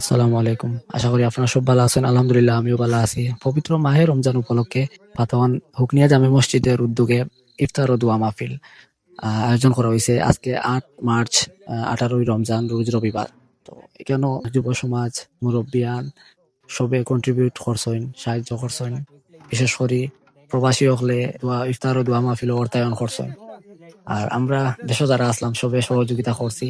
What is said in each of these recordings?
আসসালামু আলাইকুম। আশা করি আপনারা সব ভালো আছেন। আলহামদুলিল্লাহ আমিও ভালো আছি। পবিত্র মাহে রমজান উপলক্ষে পাতওয়ান হুকনিয়া জামে মসজিদের উদ্যোগে ইফতার ও দোয়া মাহফিল আয়োজন করা হয়েছে আজকে ৮ মার্চ ১৮ই রমজান রোজ রবিবার। তো এখানেও যুব সমাজ, মুরব্বিয়ান সবে কন্ট্রিবিউট করছেন, সাহায্য করছেন। বিশেষ করে প্রবাসী হলে ইফতার ও দোয়া মাহফিল অর্থায়ন করছেন। আর আমরা দেশে যারা আসলাম সবে সহযোগিতা করছি।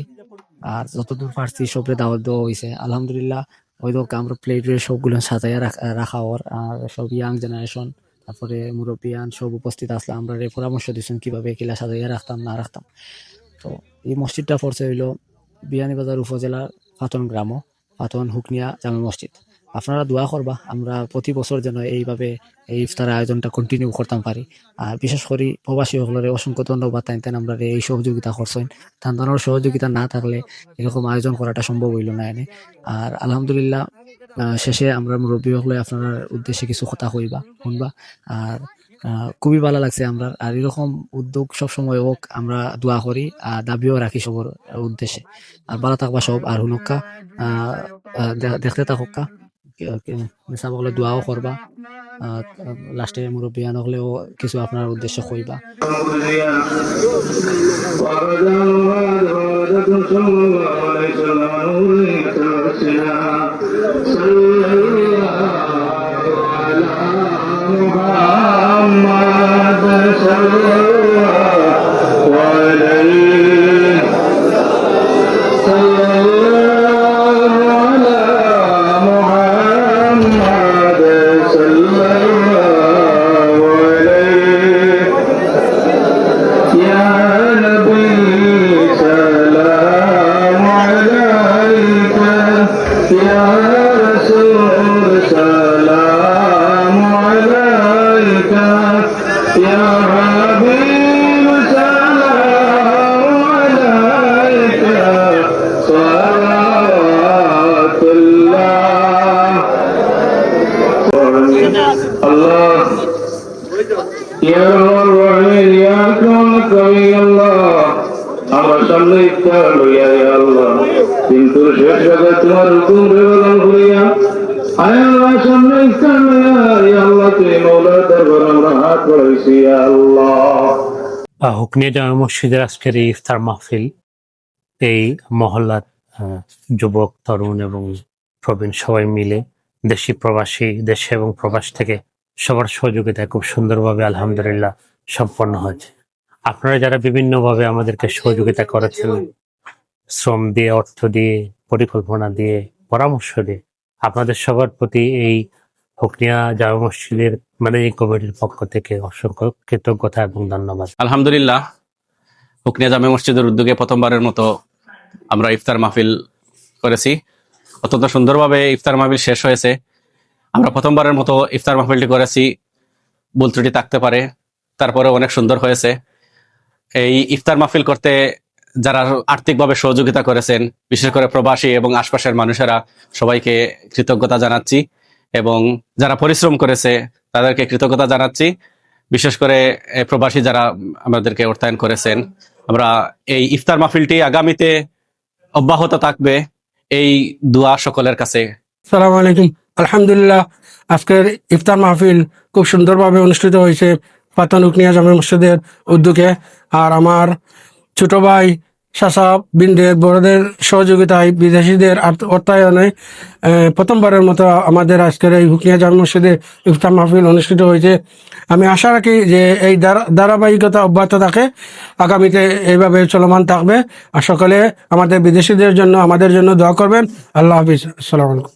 আর যতদূর পারছি সবরে দাওয়াত দেওয়া হয়েছে আলহামদুলিল্লাহ। ওই তো আমরা প্লেটে সবগুলো সাজাইয়া রাখা ওর আর সব ইয়াং জেনারেশন তারপরে মুরব্বিয়ান সব উপস্থিত আসলে আমরা পরামর্শ দিচ্ছেন কিভাবে কিলা সাজাইয়া রাখতাম না রাখতাম। তো এই মসজিদটা পড়ছে হইল বিয়ানীবাজার উপজেলার পাতন গ্রাম পাতন হুকনিয়া জামে মসজিদ। আপনারা দোয়া করবা আমরা প্রতি বছর যেন এইভাবে এই ইফতার আয়োজনটা কন্টিনিউ করতাম পারি। আর বিশেষ করে প্রবাসী সকলের অসংখ্য ধন্যবাদ তাইতেন আমরা এই সহযোগিতা করছেন। তাদের সহযোগিতা না থাকলে এরকম আয়োজন করাটা সম্ভব হইল না এনে। আর আলহামদুলিল্লাহ শেষে আমরা মুরব্বী হলে আপনার উদ্দেশ্যে কিছু কথা কইবা শুনবা। আর খুবই ভালো লাগছে আমরা। আর এরকম উদ্যোগ সবসময় হোক আমরা দোয়া করি আর দাবিও রাখি সবার উদ্দেশ্যে। আর ভালো থাকবা সব আর হুনক্কা দেখতে থাকুকা মিশা বলে দোয়াও করবা। লাস্টে মুরব্বিয়ান হলেও কিছু আপনার উদ্দেশ্যে কইবা। আমার সামনে ইফতার লইয়া আল্লাহ কিন্তু শেষ জায়গায় তোমার হুকুম বেবদল করিয়া আয় আল্লাহ সামনে ইফতার লইয়া আল্লাহ তুমি মৌলার দরবার আমরা হাত বাড়াইছি আল্লাহ। হুকনিয়া জামে মসজিদের আজকের এই ইফতার মাহফিল এই মহল্লার যুবক তরুণ এবং প্রবীণ সবাই মিলে দেশি প্রবাসী দেশে এবং প্রবাস থেকে সবার সহযোগিতায় খুব সুন্দরভাবে আলহামদুলিল্লাহ সম্পন্ন হয়েছে। আপনারা যারা বিভিন্নভাবে আমাদেরকে সহযোগিতা করেছেন শ্রম দিয়ে, অর্থ দিয়ে, পরিকল্পনা দিয়ে, পরামর্শ দিয়ে, আপনাদের সবার প্রতি এই হুকনিয়া জামে মসজিদের ম্যানেজিং কমিটির পক্ষ থেকে অসংখ্য কৃতজ্ঞতা এবং ধন্যবাদ। আলহামদুলিল্লাহ, হুকনিয়া জামে মসজিদের উদ্যোগে প্রথমবারের মতো আমরা ইফতার মাহফিল করেছি। অত্যন্ত সুন্দরভাবে ইফতার মাহফিল শেষ হয়েছে। আমরা প্রথমবারের মতো ইফতার মাহফিলটি করেছি, ভুল ত্রুটি থাকতে পারে, তারপরে অনেক সুন্দর হয়েছে। এই ইফতার মাহফিল করতে যারা আর্থিকভাবে সহযোগিতা করেছেন, বিশেষ করে প্রবাসী এবং আশপাশের মানুষেরা, সবাইকে কৃতজ্ঞতা জানাচ্ছি এবং যারা পরিশ্রম করেছে তাদেরকে কৃতজ্ঞতা জানাচ্ছি। বিশেষ করে প্রবাসী যারা আমাদেরকে অর্থায়ন করেছেন। আমরা এই ইফতার মাহফিলটি আগামীতে অব্যাহত থাকবে, এই দোয়া সকলের কাছে। আসসালামু আলাইকুম। আলহামদুলিল্লাহ, আজকের ইফতার মাহফিল খুব সুন্দরভাবে অনুষ্ঠিত হয়েছে পাতন হুকনিয়া জামে মসজিদের উদ্যোগে। আর আমার ছোট ভাই চাচা বিনদের বড়দের সহযোগিতায় বিদেশিদের অর্থায়নে প্রথমবারের মতো আমাদের আজকের এই হুকনিয়া জামে মসজিদে ইফতার মাহফিল অনুষ্ঠিত হয়েছে। আমি আশা রাখি যে এই ধারাবাহিকতা অব্যাহত থাকে, আগামীতে এইভাবে চলমান থাকবে। আর সকলে আমাদের বিদেশিদের জন্য আমাদের জন্য দোয়া করবেন। আল্লাহ হাফিজ। আসসালামু আলাইকুম।